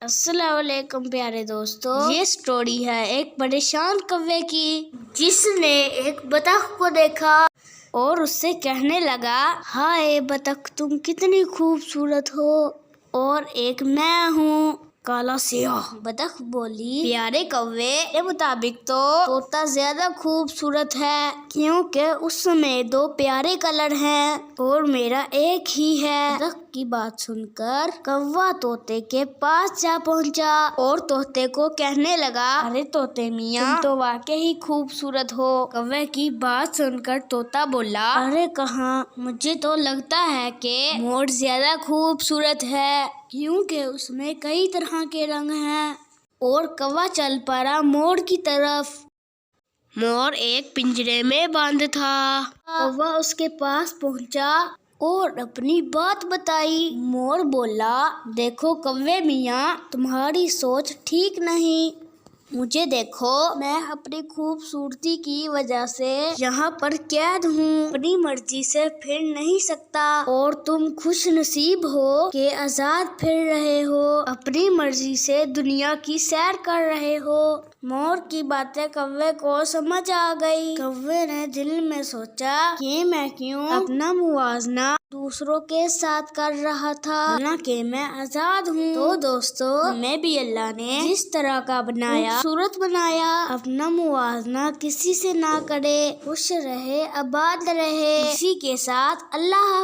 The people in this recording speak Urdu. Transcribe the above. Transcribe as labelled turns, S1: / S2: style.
S1: السلام علیکم پیارے دوستو، یہ سٹوری ہے ایک پریشان کوے کی جس نے ایک بطخ کو دیکھا اور اس سے کہنے لگا، ہائے بطخ تم کتنی خوبصورت ہو، اور ایک میں ہوں کالا سیاہ۔ بطخ بولی، پیارے کوے کے مطابق تو طوطا زیادہ خوبصورت ہے کیونکہ اس میں 2 پیارے کلر ہیں اور میرا ایک ہی ہے۔ بطخ کی بات سن کر کوا طوطے کے پاس جا پہنچا اور طوطے کو کہنے لگا، ارے طوطے میاں تم تو واقعی خوبصورت ہو۔ کوے کی بات سن کر طوطا بولا، ارے کہاں، مجھے تو لگتا ہے کہ مور زیادہ خوبصورت ہے کیونکہ اس میں کئی طرح کے رنگ ہیں، اور کوا چل پڑا مور کی طرف۔ مور ایک پنجرے میں بند تھا۔ کوا اس کے پاس پہنچا اور اپنی بات بتائی۔ مور بولا، دیکھو کوے میاں تمہاری سوچ ٹھیک نہیں، مجھے دیکھو، میں اپنی خوبصورتی کی وجہ سے یہاں پر قید ہوں، اپنی مرضی سے پھر نہیں سکتا، اور تم خوش نصیب ہو کہ آزاد پھر رہے ہو، اپنی مرضی سے دنیا کی سیر کر رہے ہو۔ مور کی باتیں کوے کو سمجھ آ گئی۔ کوے نے دل میں سوچا کہ میں کیوں اپنا موازنہ دوسروں کے ساتھ کر رہا تھا، حالانکہ میں آزاد ہوں۔ تو دوستو، ہمیں بھی اللہ نے جس طرح کا بنایا خوبصورت بنایا، اپنا موازنہ کسی سے نہ کرے، خوش رہے، آباد رہے۔ اسی کے ساتھ اللہ